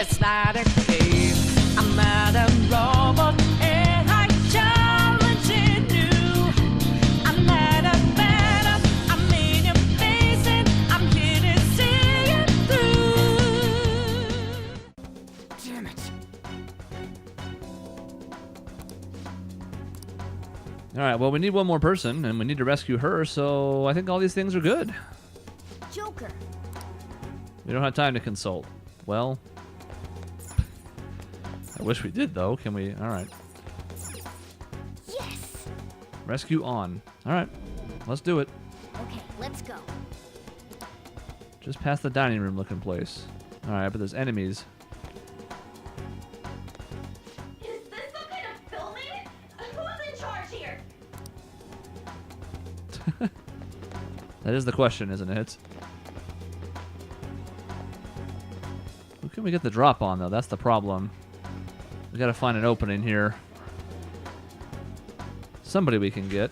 It's not a game. I'm not a robot, and I challenge you. I'm not a phantom. I'm in your face, and I'm here to see you through. Damn it. All right, well, we need one more person, and we need to rescue her, so I think all these things are good. Joker. We don't have time to consult. Well, I wish we did, though. Can we? All right. Yes. Rescue on. All right, let's do it. Okay, let's go. Just past the dining room looking place. All right, but there's enemies. Is this some kind of filming? Who's in charge here? That is the question, isn't it? Who can we get the drop on, though? That's the problem. We gotta find an opening here. Somebody we can get.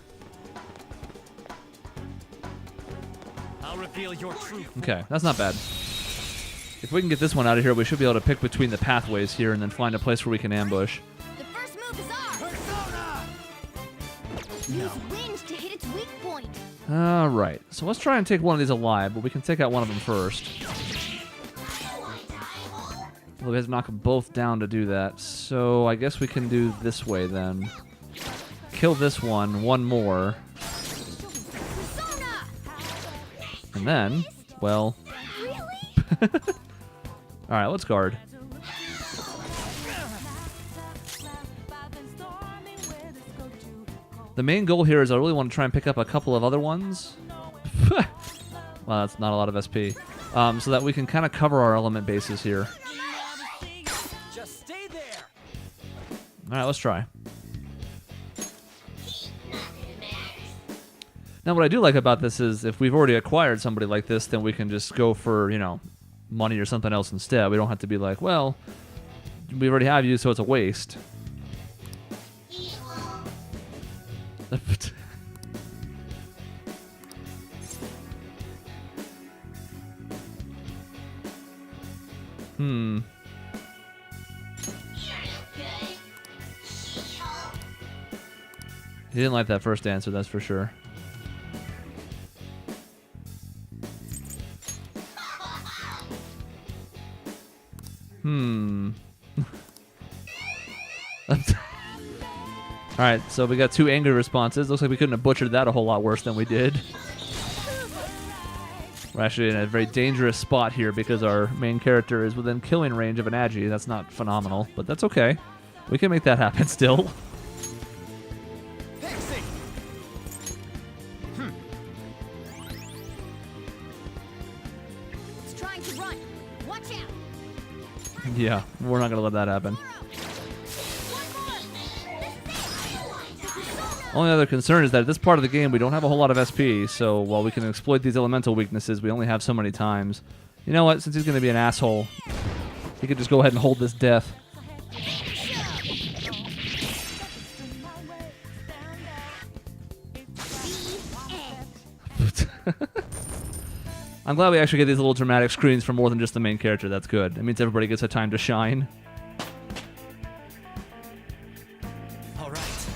I'll reveal your truth. Okay, that's not bad. If we can get this one out of here, we should be able to pick between the pathways here and then find a place where we can ambush. The first move is ours. Persona! Use wind to hit its weak point. Alright, so let's try and take one of these alive, but we can take out one of them first. Well, we have to knock them both down to do that, so I guess we can do this way then. Kill this one more, Persona! and then, well... Really? Alright, let's guard. The main goal here is I really want to try and pick up a couple of other ones. Well, that's not a lot of SP. So that we can kind of cover our element bases here. Just stay there. Alright, let's try. Now, what I do like about this is if we've already acquired somebody like this, then we can just go for, you know, money or something else instead. We don't have to be like, well, we already have you, so it's a waste. He didn't like that first answer, that's for sure. Alright, so we got 2 angry responses. Looks like we couldn't have butchered that a whole lot worse than we did. We're actually in a very dangerous spot here because our main character is within killing range of an Agi. That's not phenomenal, but that's okay. We can make that happen still. Pixie! It's trying to run. Watch out. Yeah, we're not going to let that happen. Only other concern is that at this part of the game we don't have a whole lot of SP, so while we can exploit these elemental weaknesses, we only have so many times. You know what? Since he's going to be an asshole, he could just go ahead and hold this death. I'm glad we actually get these little dramatic screens for more than just the main character. That's good. It means everybody gets a time to shine. All right,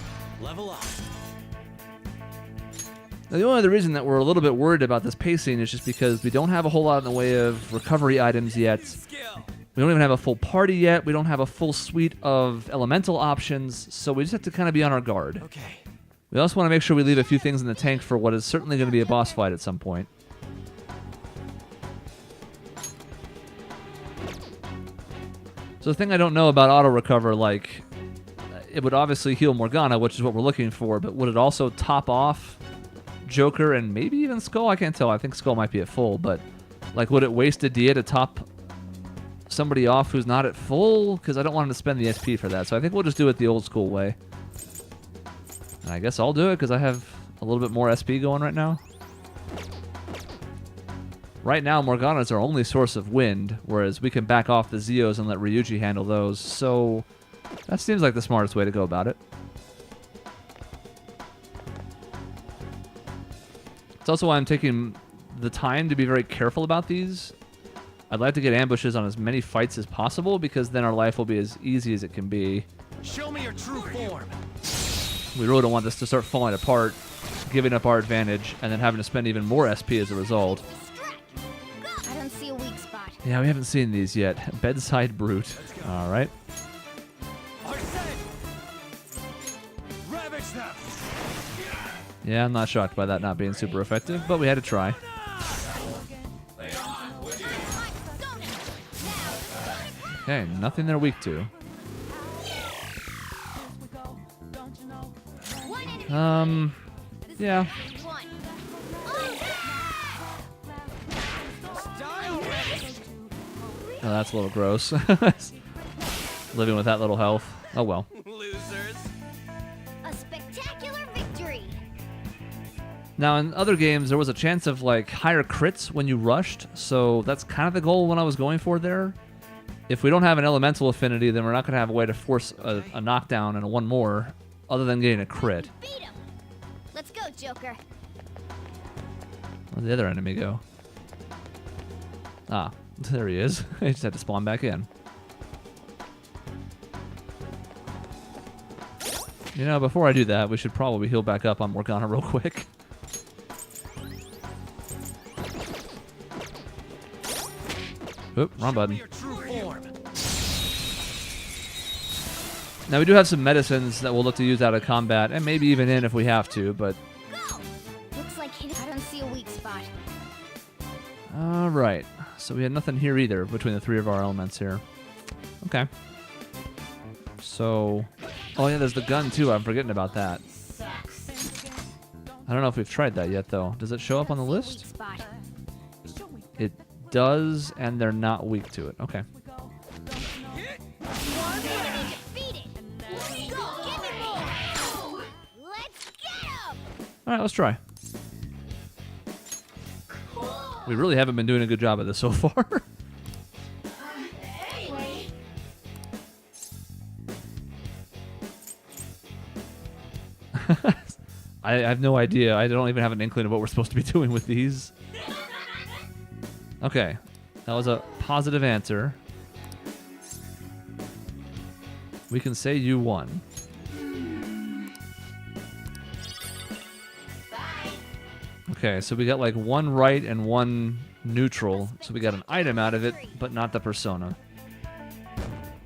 level up. Now, the only other reason that we're a little bit worried about this pacing is just because we don't have a whole lot in the way of recovery items yet. Skill. We don't even have a full party yet. We don't have a full suite of elemental options, so we just have to kind of be on our guard. Okay. We also want to make sure we leave a few things in the tank for what is certainly going to be a boss fight at some point. So the thing I don't know about auto recover, like, it would obviously heal Morgana, which is what we're looking for, but would it also top off Joker and maybe even Skull? I can't tell. I think Skull might be at full, but like, would it waste a Dia to top somebody off who's not at full? Because I don't want him to spend the SP for that, so I think we'll just do it the old school way. And I guess I'll do it because I have a little bit more SP going right now. Right now, Morgana's our only source of wind, whereas we can back off the Zeos and let Ryuji handle those, so that seems like the smartest way to go about it. It's also why I'm taking the time to be very careful about these. I'd like to get ambushes on as many fights as possible because then our life will be as easy as it can be. Show me your true form. We really don't want this to start falling apart, giving up our advantage, and then having to spend even more SP as a result. Stretch. Go. I don't see a weak spot. Yeah, we haven't seen these yet. Bedside Brute. All right. Arsene! Ravage them! Yeah, I'm not shocked by that not being super effective, but we had to try. Okay, nothing they're weak to. Yeah. One. Oh, that's a little gross. Living with that little health. Oh well. Losers. A spectacular victory. Now, in other games, there was a chance of like higher crits when you rushed, so that's kind of the goal when I was going for there. If we don't have an elemental affinity, then we're not going to have a way to force a knockdown and a one more, other than getting a crit. Beat him. Let's go, Joker. Where'd the other enemy go? Ah, there he is. I just had to spawn back in. You know, before I do that, we should probably heal back up on Morgana real quick. Oop, wrong button. Your true form. Now, we do have some medicines that we'll look to use out of combat, and maybe even in if we have to, but... Go. Looks like I don't see a weak spot. Alright. So we had nothing here either between the three of our elements here. Okay. So... Oh yeah, there's the gun too. I'm forgetting about that. I don't know if we've tried that yet, though. Does it show up on the Weak list? spot. It does, and they're not weak to it. Okay. Defeated. Go. Give me more. Let's get him. Alright, let's try. We really haven't been doing a good job of this so far. Anyway, I have no idea. I don't even have an inkling of what we're supposed to be doing with these. Okay. That was a positive answer. We can say you won. Okay, so we got like one right and one neutral. So we got an item out of it, but not the persona.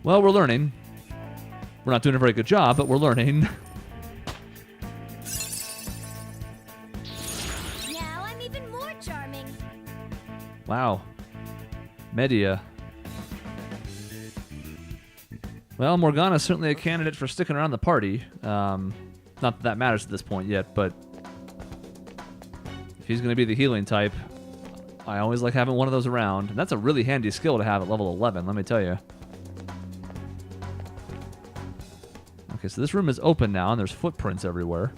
Well, we're learning. We're not doing a very good job, but we're learning. Now I'm even more charming. Wow. Media. Well, Morgana's certainly a candidate for sticking around the party. Not that that matters at this point yet, but if he's going to be the healing type, I always like having one of those around. And that's a really handy skill to have at level 11, let me tell you. Okay, so this room is open now, and there's footprints everywhere.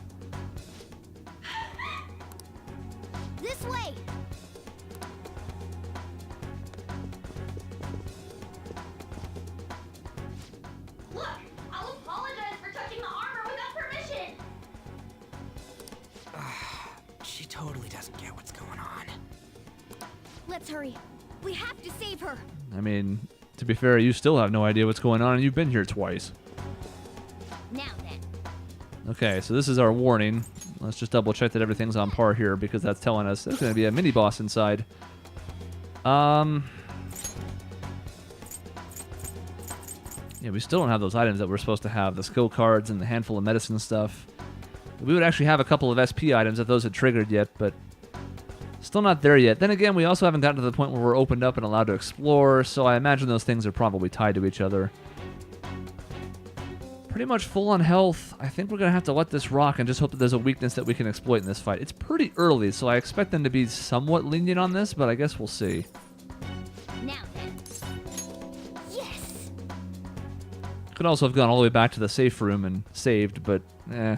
This way. look, I'll apologize for touching the armor without permission. She totally doesn't get what's going on. Let's hurry. We have to save her. I mean, to be fair, you still have no idea what's going on, and you've been here twice. Now then. Okay, so this is our warning. Let's just double check that everything's on par here, because that's telling us there's going to be a mini boss inside. Yeah, we still don't have those items that we're supposed to have, the skill cards and the handful of medicine stuff. We would actually have a couple of SP items if those had triggered yet, but still not there yet. Then again, we also haven't gotten to the point where we're opened up and allowed to explore, so I imagine those things are probably tied to each other. Pretty much full on health. I think we're going to have to let this rock and just hope that there's a weakness that we can exploit in this fight. It's pretty early, so I expect them to be somewhat lenient on this, but I guess we'll see. Now then. Yes. Could also have gone all the way back to the safe room and saved, but eh.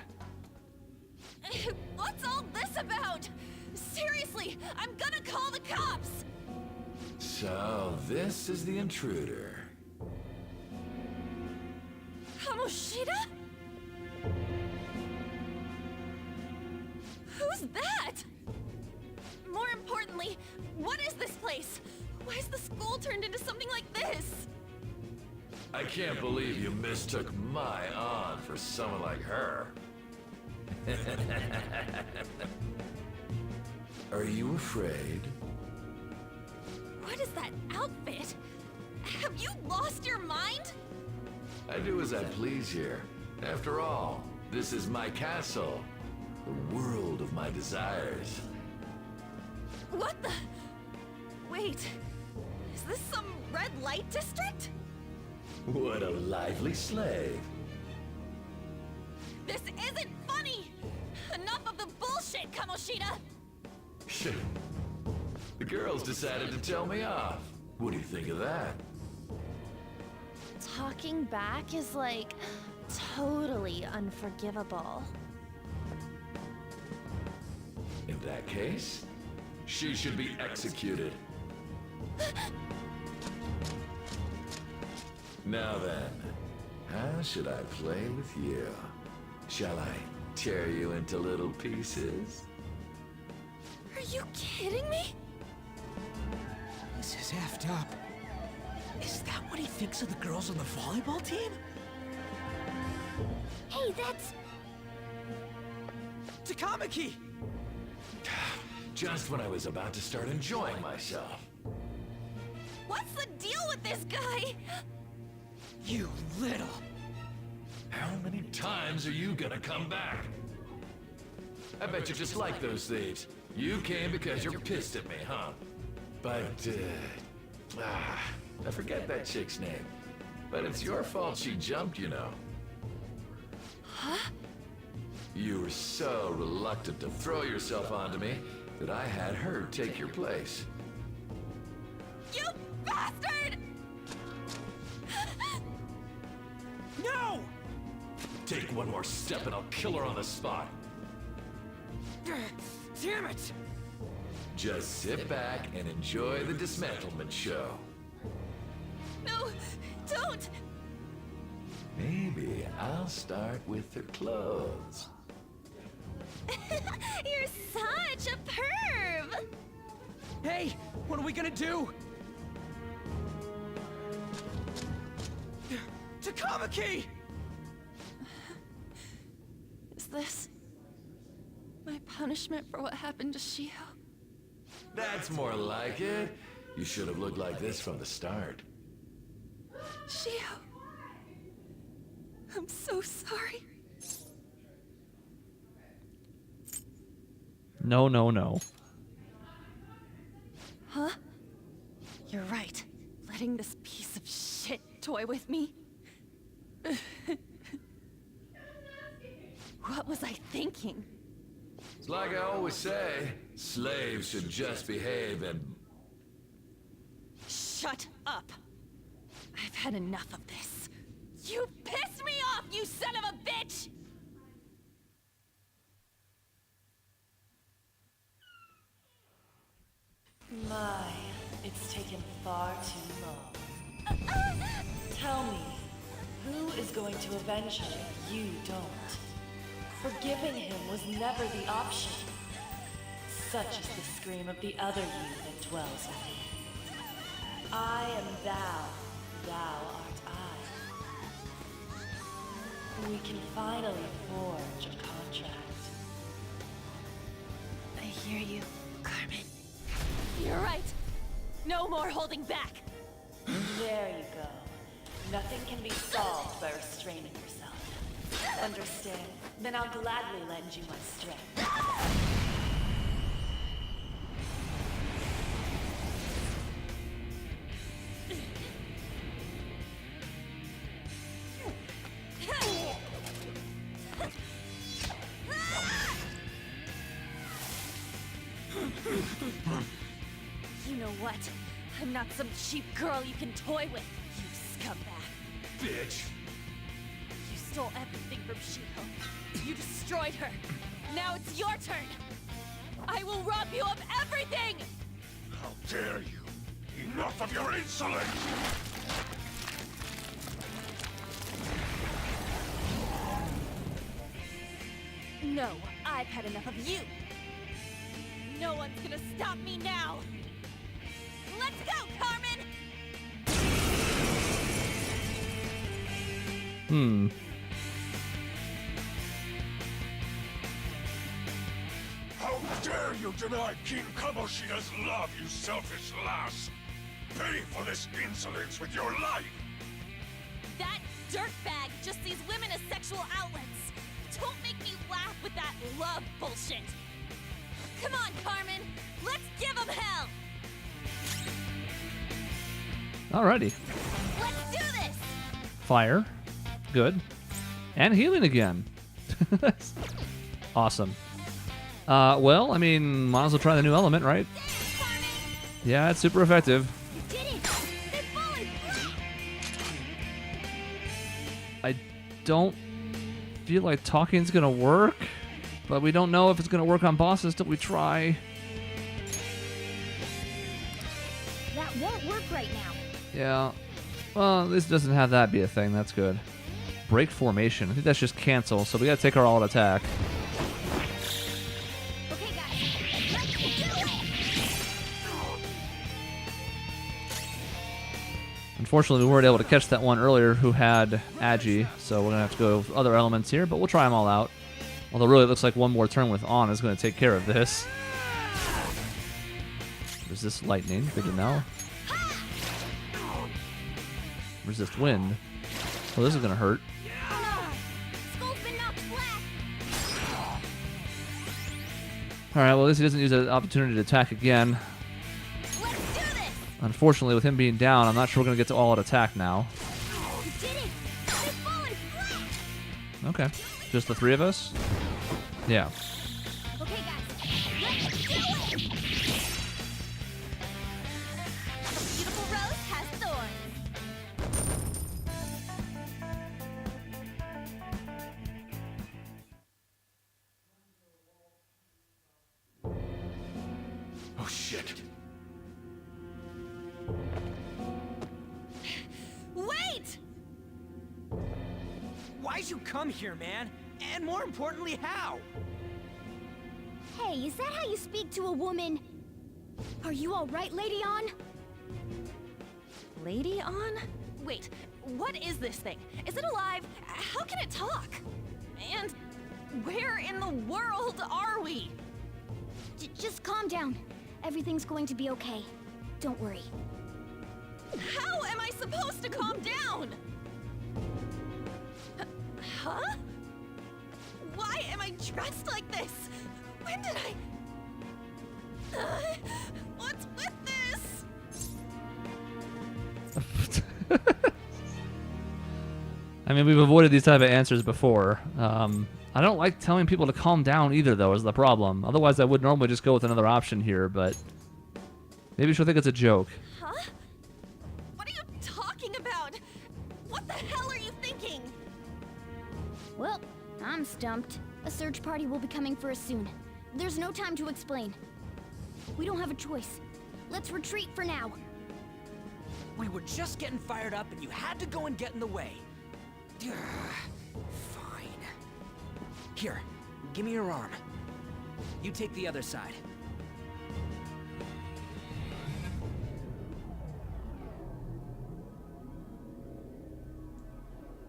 What's all this about? Seriously, I'm gonna call the cops. So, this is the intruder. Kamoshida? Who's that? More importantly, what is this place? Why is the school turned into something like this. I can't believe you mistook my aunt for someone like her. Are you afraid? What is that outfit? Have you lost your mind? I do as I please here. After all, this is my castle. The world of my desires. What the? Wait, is this some red light district? What a lively slave. This isn't funny! Enough of the bullshit, Kamoshida! The girls decided to tell me off. What do you think of that? Talking back is like totally unforgivable. In that case, she should be executed. Now then, how should I play with you? Shall I tear you into little pieces? Are you kidding me? This is effed up. Is that what he thinks of the girls on the volleyball team? Hey, that's... Takamaki! Just when I was about to start enjoying myself. What's the deal with this guy? You little... How many times are you gonna come back? I bet you just like those thieves. You came because you're pissed at me, huh? But, I forget that chick's name. But it's your fault she jumped, you know. Huh? You were so reluctant to throw yourself onto me that I had her take your place. You bastard! No! Take one more step and I'll kill her on the spot. Damn it! Just sit back and enjoy the dismantlement show. No, don't! Maybe I'll start with her clothes. You're such a perv! Hey, what are we gonna do? Takamaki! Is this my punishment for what happened to Shiho? That's more like it. You should have looked like this from the start. Shiho, I'm so sorry. No, no, no. Huh? You're right. Letting this piece of shit toy with me? What was I thinking? It's like I always say, slaves should just behave and... Shut up! I've had enough of this. You pissed me off, you son of a bitch! My, it's taken far too long. Tell me, who is going to avenge him if you don't? Forgiving him was never the option. Such is the scream of the other you that dwells within. I am thou, thou art I. We can finally forge a contract. I hear you, Carmen. You're right. No more holding back. There you go. Nothing can be solved by restraining yourself. Understand? Then I'll gladly lend you my strength. You know what? I'm not some cheap girl you can toy with, you scumbag. Bitch! You stole everything from Shiho. You destroyed her. Now it's your turn. I will rob you of everything! How dare you! Enough of your insolence! No, I've had enough of you. No one's gonna stop me now. Let's go, Carmen! How dare you deny King Kamoshida's love, you selfish lass! Pay for this insolence with your life! That dirtbag just sees women as sexual outlets. Don't make me laugh with that love bullshit. Come on, Carmen. Let's give him hell. Alrighty. Let's do this. Fire. Good. And healing again. Awesome. Well, I mean, might as well try the new element, right? Yeah, it's super effective. You did it. They've fallen flat. I don't feel like talking's gonna work, but we don't know if it's gonna work on bosses till we try. That won't work right now. Yeah. Well, this doesn't have that be a thing. That's good. Break formation. I think that's just cancel, so we gotta take our all attack. Okay, guys, let's do it! Unfortunately, we weren't able to catch that one earlier who had Agi, so we're gonna have to go with other elements here, but we'll try them all out. Although really it looks like one more turn with On is gonna take care of this. Resist lightning, good to know. Resist wind. Well, this is gonna hurt. Skull's been knocked flat. Alright, well at least he doesn't use an opportunity to attack again. Let's do this. Unfortunately, with him being down, I'm not sure we're gonna get to all-out attack now. You did it! They've fallen flat! Okay. Just the three of us? Yeah. Okay, guys, let's do it! A beautiful rose has thorns. Oh shit. Wait! Why'd you come here, man? And more importantly, how? Hey, is that how you speak to a woman? Are you alright, Lady On? Lady On? Wait, what is this thing? Is it alive? How can it talk? And where in the world are we? Just calm down. Everything's going to be okay. Don't worry. How am I supposed to calm down? Huh? Why am I dressed like this? When did I... what's with this? I mean, we've avoided these type of answers before. I don't like telling people to calm down either, though, is the problem. Otherwise, I would normally just go with another option here, but maybe she'll think it's a joke. Huh? What are you talking about? What the hell are you thinking? Well, I'm stumped. A search party will be coming for us soon. There's no time to explain. We don't have a choice. Let's retreat for now. We were just getting fired up and you had to go and get in the way. Ugh, fine. Here, give me your arm. You take the other side.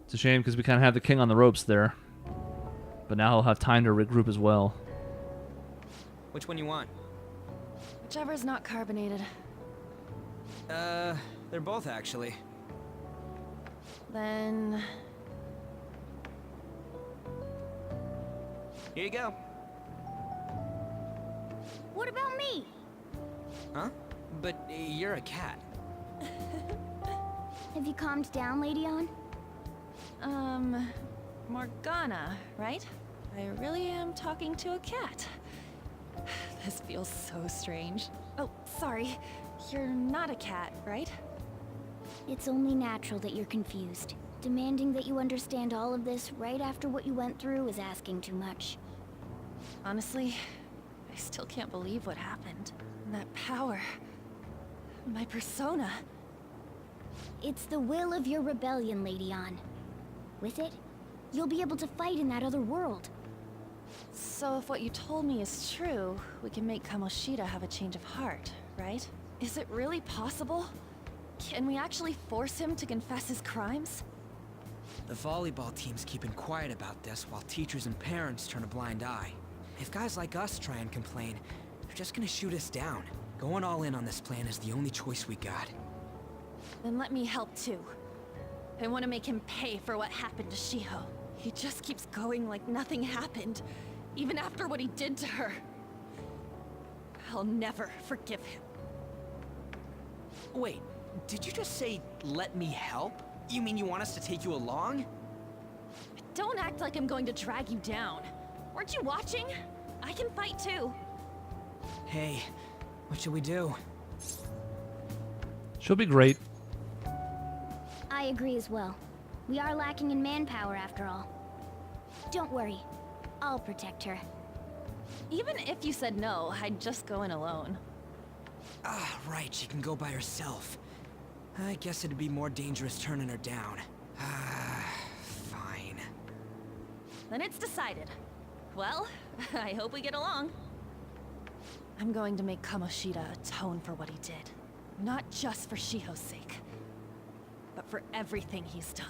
It's a shame because we kind of have the king on the ropes there. But now he'll have time to regroup as well. Which one you want? Whichever's not carbonated. They're both actually. Then... Here you go. What about me? Huh? But you're a cat. Have you calmed down, Lady On? Morgana, right? I really am talking to a cat. This feels so strange. Oh, sorry. You're not a cat, right? It's only natural that you're confused. Demanding that you understand all of this right after what you went through is asking too much. Honestly, I still can't believe what happened. That power. My persona. It's the will of your rebellion, Lady On. With it, you'll be able to fight in that other world. So if what you told me is true, we can make Kamoshida have a change of heart, right? Is it really possible? Can we actually force him to confess his crimes? The volleyball team's keeping quiet about this while teachers and parents turn a blind eye. If guys like us try and complain, they're just gonna shoot us down. Going all in on this plan is the only choice we got. Then let me help too. I want to make him pay for what happened to Shiho. He just keeps going like nothing happened, even after what he did to her. I'll never forgive him. Wait, did you just say, let me help? You mean you want us to take you along? Don't act like I'm going to drag you down. Weren't you watching? I can fight too. Hey, what should we do? She'll be great. I agree as well. We are lacking in manpower after all. Don't worry. I'll protect her. Even if you said no, I'd just go in alone. Ah, right, she can go by herself. I guess it'd be more dangerous turning her down. Ah, fine. Then it's decided. Well, I hope we get along. I'm going to make Kamoshida atone for what he did. Not just for Shiho's sake, but for everything he's done.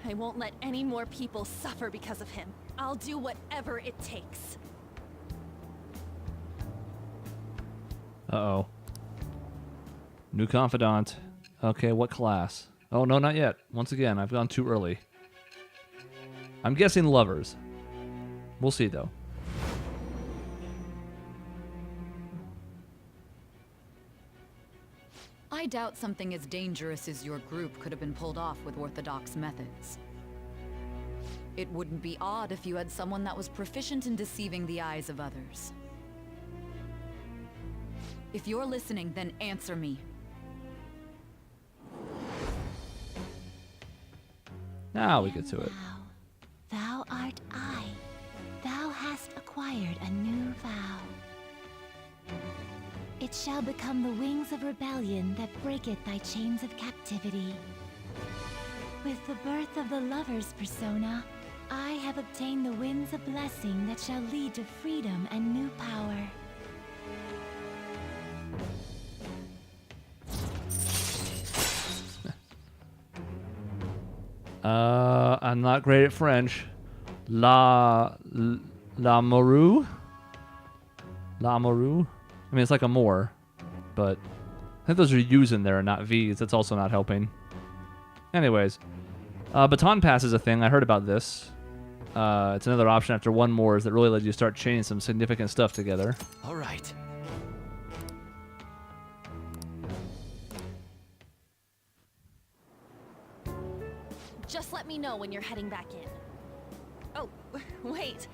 I won't let any more people suffer because of him. I'll do whatever it takes. Uh-oh. New confidant. Okay, what class? Oh, no, not yet. Once again, I've gone too early. I'm guessing lovers. We'll see, though. I doubt something as dangerous as your group could have been pulled off with orthodox methods. It wouldn't be odd if you had someone that was proficient in deceiving the eyes of others. If you're listening, then answer me. Now we get to it. Thou art I. Thou hast acquired a new vow. It shall become the wings of rebellion that breaketh thy chains of captivity. With the birth of the lover's persona, I have obtained the winds of blessing that shall lead to freedom and new power. I'm not great at French. La Moru? La Moru? I mean, it's like amour, but I think those are U's in there and not V's. That's also not helping. Anyways, baton pass is a thing. I heard about this. It's another option after one more that really lets you start chaining some significant stuff together. All right. Just let me know when you're heading back in. Oh, wait.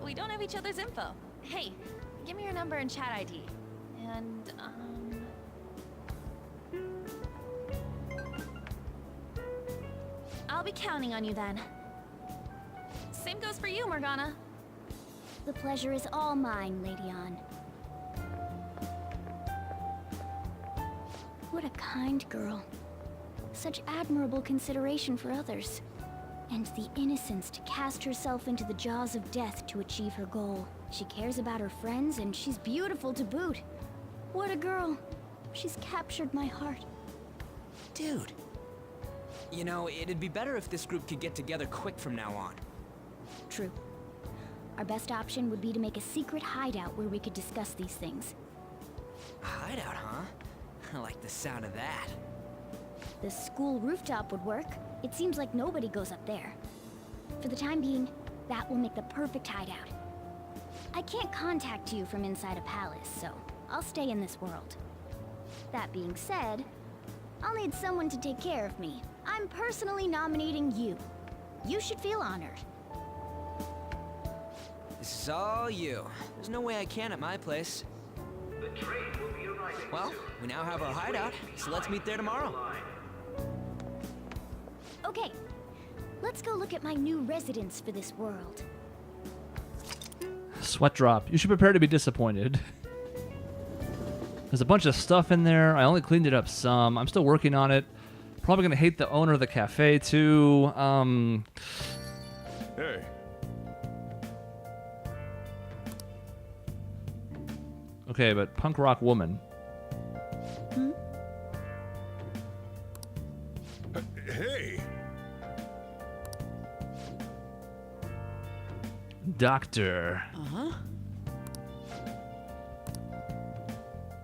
We don't have each other's info. Hey, give me your number and chat ID. And, I'll be counting on you then. Same goes for you, Morgana. The pleasure is all mine, Lady Ann. What a kind girl. Such admirable consideration for others. And the innocence to cast herself into the jaws of death to achieve her goal. She cares about her friends, and she's beautiful to boot. What a girl. She's captured my heart. Dude. You know, it'd be better if this group could get together quick from now on. True. Our best option would be to make a secret hideout where we could discuss these things. A hideout, huh? I like the sound of that. The school rooftop would work. It seems like nobody goes up there. For the time being, that will make the perfect hideout. I can't contact you from inside a palace, so I'll stay in this world. That being said, I'll need someone to take care of me. I'm personally nominating you. You should feel honored. This is all you. There's no way I can at my place. Well, we now have our hideout, so let's meet there tomorrow. Okay, let's go look at my new residence for this world. Sweat drop. You should prepare to be disappointed. There's a bunch of stuff in there. I only cleaned it up some. I'm still working on it. Probably gonna hate the owner of the cafe too. Hey, Okay, but punk rock woman. hey! Doctor. Uh-huh.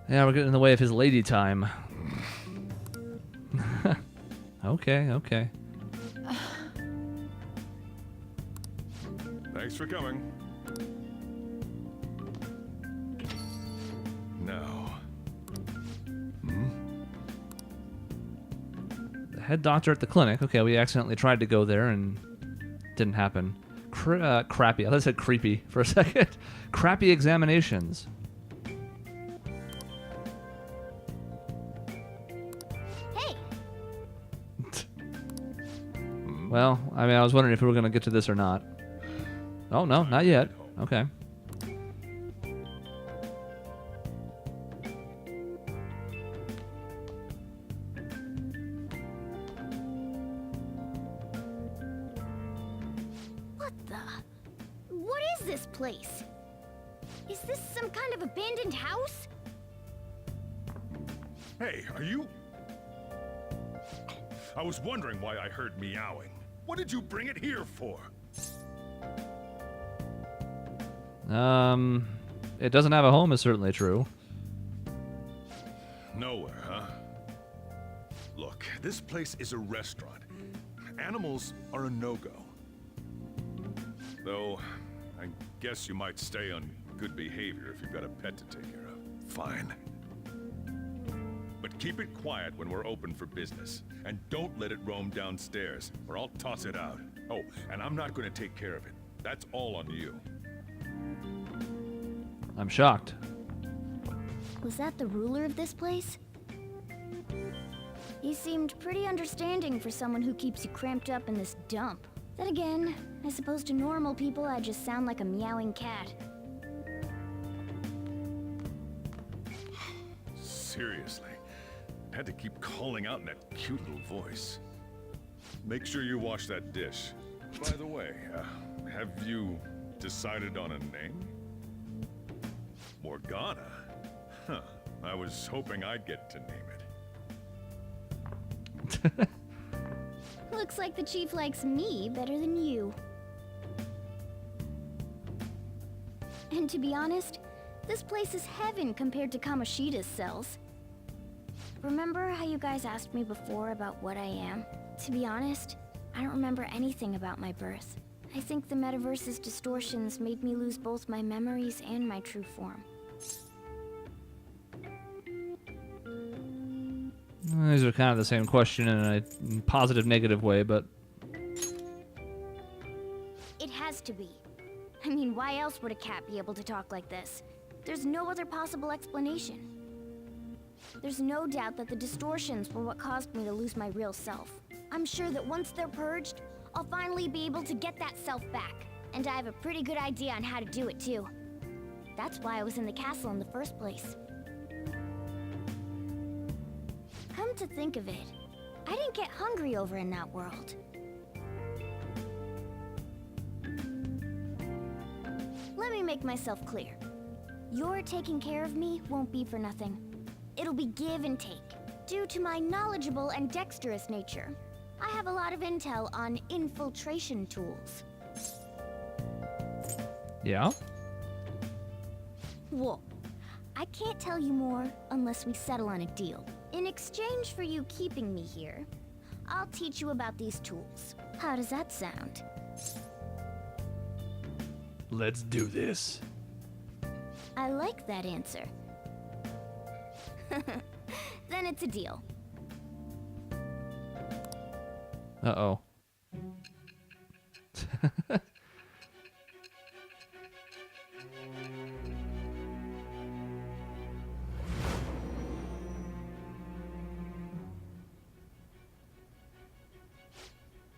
Yeah, we're getting in the way of his lady time. Okay. Thanks for coming. Now. The head doctor at the clinic. Okay, we accidentally tried to go there and didn't happen. Crappy. I thought I said creepy for a second. Crappy examinations. Hey, Well, I mean, I was wondering if we were going to get to this or not. Oh, no, not yet. Okay. what the? What is this place? Is this some kind of abandoned house? Hey, are you... I was wondering why I heard meowing. What did you bring it here for? It doesn't have a home is certainly true. Nowhere, huh? Look, this place is a restaurant. Animals are a no-go. Though, I guess you might stay on good behavior if you've got a pet to take care of. Fine. But keep it quiet when we're open for business. And don't let it roam downstairs, or I'll toss it out. Oh, and I'm not going to take care of it. That's all on you. I'm shocked. Was that the ruler of this place? He seemed pretty understanding for someone who keeps you cramped up in this dump. Then again, I suppose to normal people I just sound like a meowing cat. Seriously. Had to keep calling out in that cute little voice. Make sure you wash that dish. By the way, have you decided on a name? Morgana? Huh. I was hoping I'd get to name it. Looks like the chief likes me better than you. And to be honest, this place is heaven compared to Kamoshida's cells. Remember how you guys asked me before about what I am? To be honest, I don't remember anything about my birth. I think the metaverse's distortions made me lose both my memories and my true form. These are kind of the same question in a positive, negative way, but... It has to be. I mean, why else would a cat be able to talk like this? There's no other possible explanation. There's no doubt that the distortions were what caused me to lose my real self. I'm sure that once they're purged, I'll finally be able to get that self back. And I have a pretty good idea on how to do it too. That's why I was in the castle in the first place. Come to think of it, I didn't get hungry over in that world. Let me make myself clear. Your taking care of me won't be for nothing. It'll be give and take. Due to my knowledgeable and dexterous nature, I have a lot of intel on infiltration tools. Yeah? Whoa. I can't tell you more unless we settle on a deal. In exchange for you keeping me here, I'll teach you about these tools. How does that sound? Let's do this. I like that answer. Then it's a deal. Uh-oh.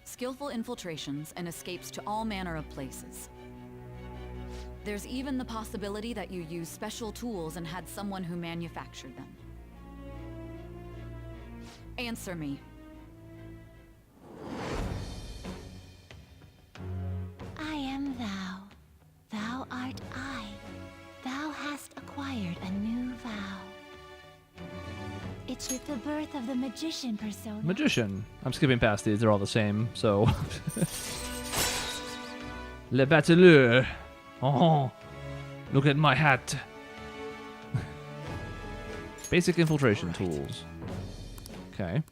Skillful infiltrations and escapes to all manner of places. There's even the possibility that you use special tools and had someone who manufactured them. Answer me. I am thou. Thou art I. Thou hast acquired a new vow. It's with the birth of the magician persona. Magician. I'm skipping past these. They're all the same, so... Le Battleur. Oh, look at my hat. Basic infiltration tools. Okay.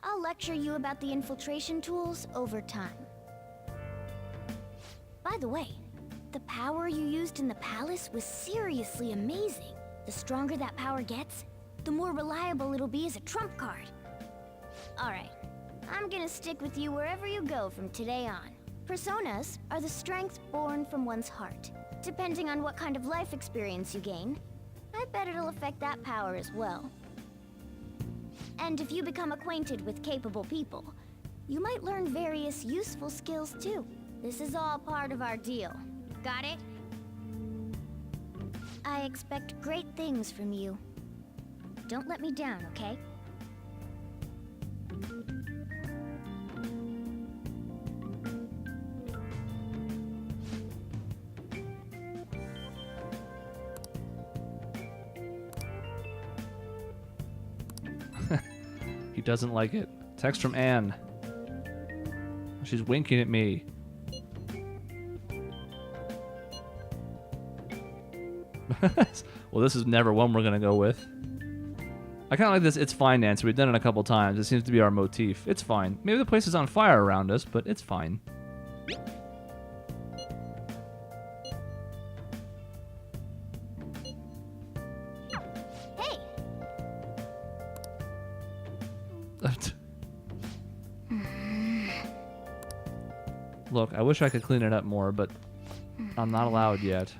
I'll lecture you about the infiltration tools over time. By the way, the power you used in the palace was seriously amazing. The stronger that power gets, the more reliable it'll be as a trump card. Alright, I'm gonna stick with you wherever you go from today on. Personas are the strength born from one's heart. Depending on what kind of life experience you gain, I bet it'll affect that power as well. And if you become acquainted with capable people, you might learn various useful skills too. This is all part of our deal. Got it? I expect great things from you. Don't let me down, okay? He doesn't like it. Text from Anne. She's winking at me. Well, this is never one we're gonna go with. I kind of like this "it's fine" answer. We've done it a couple times. It seems to be our motif. It's fine. Maybe the place is on fire around us, but it's fine. Hey! Look, I wish I could clean it up more, but I'm not allowed yet.